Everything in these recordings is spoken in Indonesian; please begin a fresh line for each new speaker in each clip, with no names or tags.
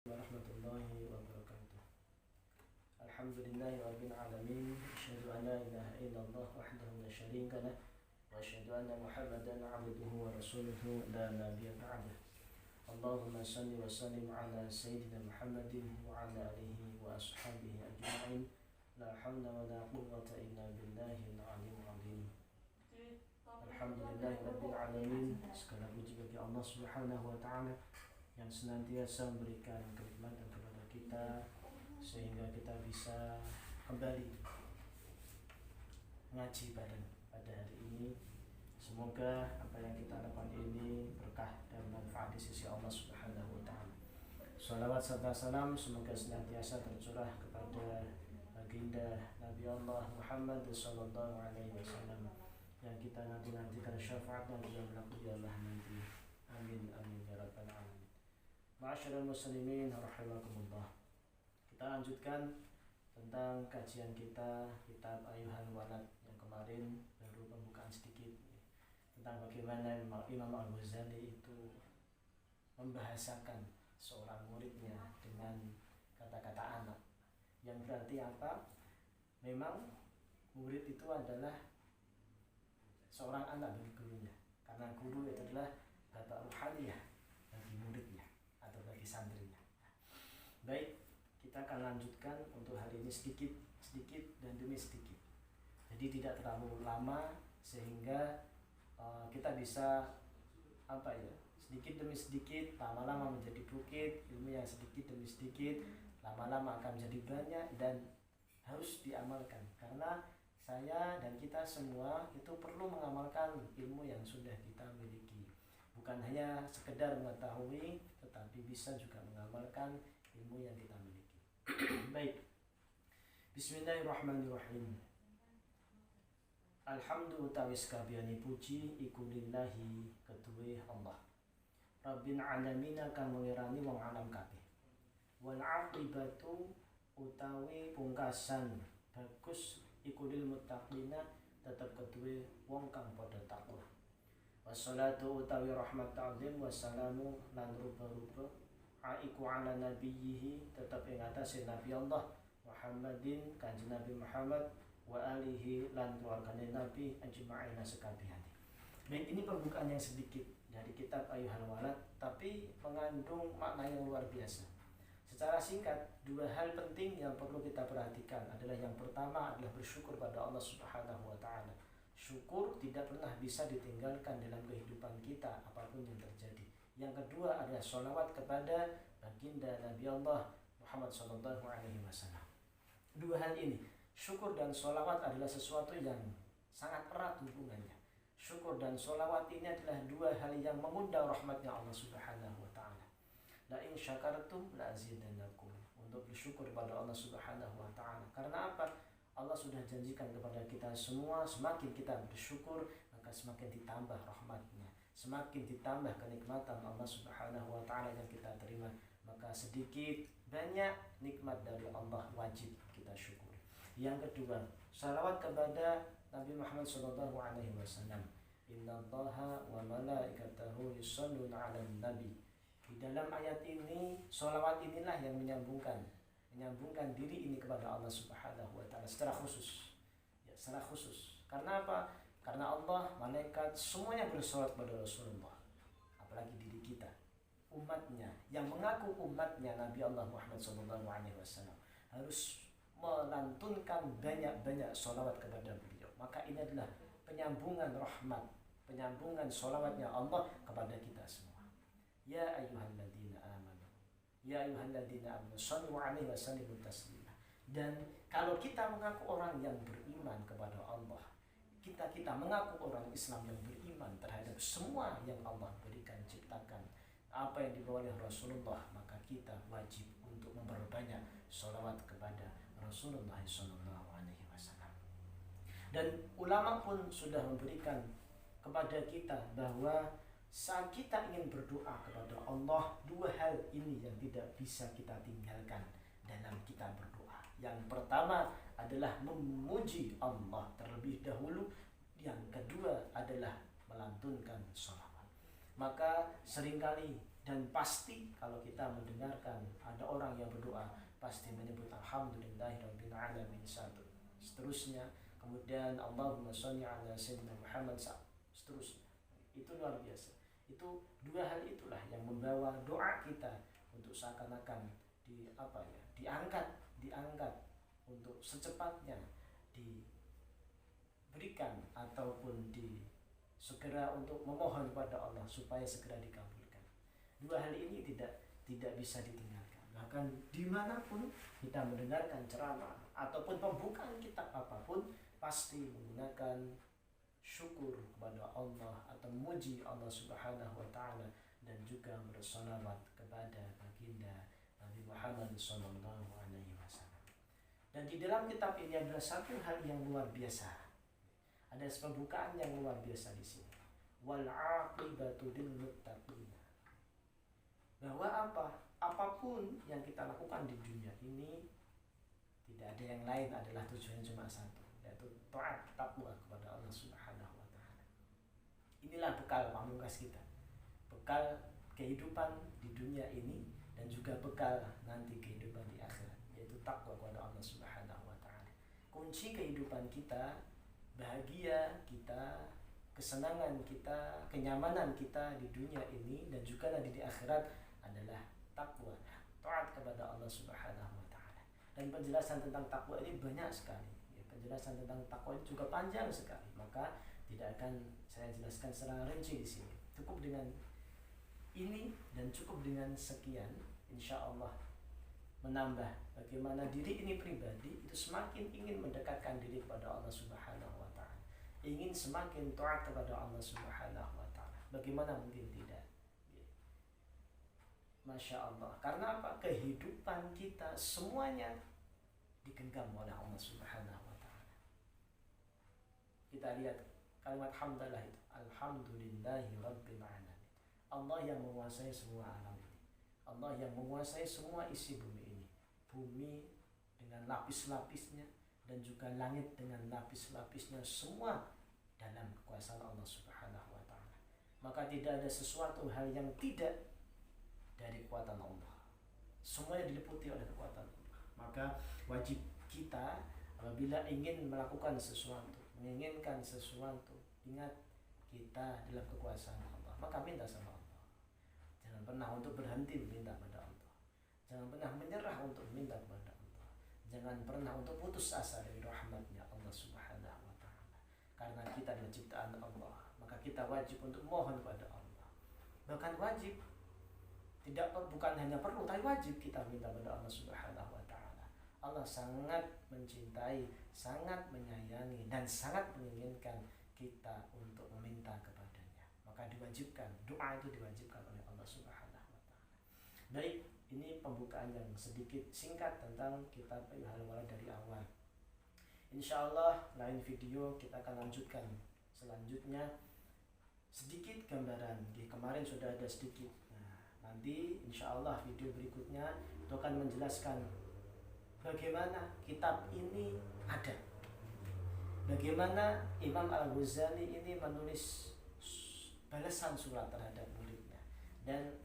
warahmatullahi wabarakatuh. Alhamdulillahi rabbil alamin. Asyhadu an la ilaha illallah wahdahu la syarika lah wa asyhadu anna Muhammadan 'abduhu wa rasuluhu la nabiyya ba'dah. Allahumma shalli wa sallim ala sayyidina Muhammadin wa ala alihi wa ashabihi ajma'in. La hawla wa la quwwata illa billahil aliyyil azim. Alhamdulillahi rabbil alamin. Segala puji bagi Allah Subhanahu wa taala yang senantiasa memberikan kenikmatan kepada kita sehingga kita bisa kembali ngaji pada hari ini. Semoga apa yang kita lakukan ini berkah dan manfaat di sisi Allah Subhanahu wa taala. Shalawat serta salam semoga senantiasa tercurah kepada baginda Nabi Allah Muhammad sallallahu alaihi wasallam yang kita nantikan syafaatnya di dalam Allah nanti. Amin amin ya rabbal alamin. Ma'asyiral muslimin rahimakumullah. Kita lanjutkan tentang kajian kita kitab Ayyuhal Walad yang kemarin baru pembukaan sedikit tentang bagaimana Imam Al-Ghazali itu membahasakan seorang muridnya dengan kata-kata anak, yang berarti apa? Memang murid itu adalah seorang anak bagi gurunya, karena guru itu adalah bapak ruhaniyah bagi muridnya atau bagi santrinya. Baik, kita akan lanjutkan untuk hari ini sedikit dan demi sedikit. Jadi tidak terlalu lama sehingga kita bisa sedikit demi sedikit, lama-lama menjadi bukit, ilmu yang sedikit demi sedikit, lama-lama akan menjadi banyak dan harus diamalkan. Karena saya dan kita semua itu perlu mengamalkan ilmu yang sudah kita miliki. Bukan hanya sekedar mengetahui, tetapi bisa juga mengamalkan ilmu yang kita miliki. Baik. Bismillahirrahmanirrahim. Alhamdulillah tawis kabiyani puji iku lillahi ketuwe Allah. Rabbil alamin kang ngirani wong alam kabeh. Wal aqibatu utawi pungkasan bagus iku lil muttaqina tetep ketuwe wong kang padha takwa. Wassalatu utawi rahmat ta'zim wassalamu lan rupa-rupa aiku ala nabiyhi tetap ing atase Nabi Allah Muhammadin kanjeng Nabi Muhammad wa alihi lan keluargane Nabi ajma'ina sekabehane. Baik, ini pembukaan yang sedikit dari kitab Ayyuhal Walad tapi mengandung makna yang luar biasa. Secara singkat, dua hal penting yang perlu kita perhatikan adalah yang pertama adalah bersyukur pada Allah Subhanahu wa taala. Syukur tidak pernah bisa ditinggalkan dalam kehidupan kita apapun yang terjadi. Yang kedua adalah sholawat kepada baginda Nabi Allah Muhammad sallallahu alaihi wasallam. Dua hal ini, syukur dan sholawat adalah sesuatu yang sangat erat hubungannya. Syukur dan sholawat ini adalah dua hal yang mengundang rahmatnya Allah Subhanahu wa taala. La in syakartum la azidannakum. Untuk bersyukur kepada Allah Subhanahu wa taala. Karena apa? Allah sudah janjikan kepada kita semua, semakin kita bersyukur maka semakin ditambah rahmatnya, semakin ditambah kenikmatan Allah Subhanahu wa taala yang kita terima. Maka sedikit banyak nikmat dari Allah wajib kita syukur. Yang kedua, salawat kepada Nabi Muhammad sallallahu alaihi wasallam. Innallaha wa malaikatahu yusholluna 'alan nabi. Di dalam ayat ini, salawat inilah yang menyambungkan diri ini kepada Allah Subhanahu wa taala secara khusus. Ya, secara khusus. Karena apa? Karena Allah, malaikat semuanya bersolawat kepada Rasulullah. Apalagi diri kita, umatnya yang mengaku umatnya Nabi Allah Muhammad SAW harus melantunkan banyak-banyak sholawat kepada beliau. Maka ini adalah penyambungan rahmat, penyambungan sholawatnya Allah kepada kita semua. Ya ayyuhalladzina amanu, ya ayyuhalladzina amanu shallu alaihi wa sallimu taslima. Dan kalau kita mengaku orang yang beriman kepada Allah, kita mengaku orang Islam yang beriman terhadap semua yang Allah berikan, ciptakan, apa yang dibawa oleh Rasulullah, maka kita wajib untuk memperbanyak sholawat kepada Rasulullah SAW. Dan ulama pun sudah memberikan kepada kita bahwa saat kita ingin berdoa kepada Allah, dua hal ini yang tidak bisa kita tinggalkan dalam kita berdoa. Yang pertama adalah memuji Allah terlebih dahulu. Yang kedua adalah melantunkan sholawat. Maka seringkali Dan pasti kalau kita mendengarkan ada orang yang berdoa pasti menyebut alhamdulillahirabbil alamin satu, seterusnya, kemudian Allahumma sholli ala sayyidina Muhammad seterusnya. Itu luar biasa. Itu dua hal itulah yang membawa doa kita untuk seakan-akan diangkat untuk secepatnya diberikan ataupun segera untuk memohon kepada Allah supaya segera dikabulkan. Dua hal ini tidak bisa ditinggalkan. Bahkan dimanapun kita mendengarkan ceramah ataupun pembukaan kitab apapun, pasti menggunakan syukur kepada Allah atau memuji Allah Subhanahu wa taala dan juga bersolawat kepada baginda Nabi Muhammad sallallahu alaihi wasallam. Dan di dalam kitab ini ada satu hal yang luar biasa. Ada pembukaan yang luar biasa di sini. Wal aqibatu lil muttaqin. Bahwa apapun yang kita lakukan di dunia ini tidak ada yang lain, adalah tujuannya cuma satu, yaitu taat, takwa kepada Allah Subhanahu wa taala. Inilah bekal pamungkas kita. Bekal kehidupan di dunia ini dan juga bekal nanti kehidupan di akhirat, yaitu takwa kepada Allah Subhanahu wa taala. Kunci kehidupan kita, bahagia kita, kesenangan kita, kenyamanan kita di dunia ini dan juga nanti di akhirat adalah takwa, taat kepada Allah Subhanahu wa taala. Dan penjelasan tentang takwa ini banyak sekali. Penjelasan tentang takwa ini juga panjang sekali. Maka tidak akan saya jelaskan secara rinci di sini. Cukup dengan ini dan cukup dengan sekian, insya Allah menambah bagaimana diri ini pribadi itu semakin ingin mendekatkan diri kepada Allah Subhanahu wa taala. Ingin semakin taat kepada Allah Subhanahu wa taala. Bagaimana mungkin tidak? Masya Allah. Karena apa? Kehidupan kita semuanya digenggam oleh Allah Subhanahu wa taala. Kita lihat kalimat hamdalah itu. Alhamdulillahi rabbil alamin. Allah yang menguasai semua alam ini. Allah yang menguasai semua isi bumi ini. Bumi dengan lapis-lapisnya dan juga langit dengan lapis-lapisnya, semua dalam kekuasaan Allah Subhanahu wa taala. Maka tidak ada sesuatu hal yang tidak dari kekuatan Allah. Semuanya diliputi oleh kekuatan Allah. Maka wajib kita apabila ingin melakukan sesuatu, menginginkan sesuatu, ingat kita dalam kekuasaan Allah. Maka minta sama Allah. Jangan pernah untuk berhenti meminta kepada Allah. Jangan pernah menyerah untuk meminta kepada Allah. Jangan pernah untuk putus asa dari rahmatnya Allah Subhanahu wa taala. Karena kita adalah ciptaan Allah, maka kita wajib untuk mohon kepada Allah. Bahkan wajib, bukan hanya perlu, tapi wajib kita minta kepada Allah Subhanahu wa taala. Allah sangat mencintai, sangat menyayangi dan sangat menginginkan kita untuk meminta kepadanya. Maka diwajibkan, doa itu diwajibkan oleh Allah Subhanahu wa taala. Baik, ini pembukaan yang sedikit singkat tentang kitab Al-Walad dari awal. Insyaallah lain video kita akan lanjutkan selanjutnya. Sedikit gambaran, kemarin sudah ada sedikit. Nanti insya Allah video berikutnya itu akan menjelaskan bagaimana kitab ini ada, bagaimana Imam Al-Ghazali ini menulis balasan surat terhadap muridnya, dan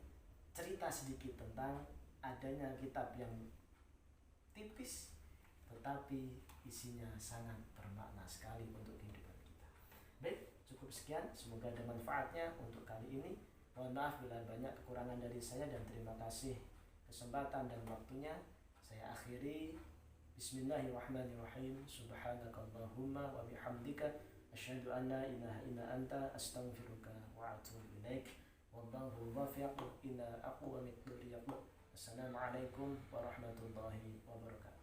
cerita sedikit tentang adanya kitab yang tipis tetapi isinya sangat bermakna sekali untuk kehidupan kita. Baik, cukup sekian, semoga ada manfaatnya untuk kali ini. Mohon maaf bila banyak kekurangan dari saya dan terima kasih kesempatan dan waktunya. Saya akhiri. Bismillahirrahmanirrahim. Subhanakallahumma wa bihamdika asyhadu an la ilaha illa anta astaghfiruka wa atubu ilaik. Wallahu muwaffiq ila aqwamit thoriq. Assalamualaikum warahmatullahi wabarakatuh.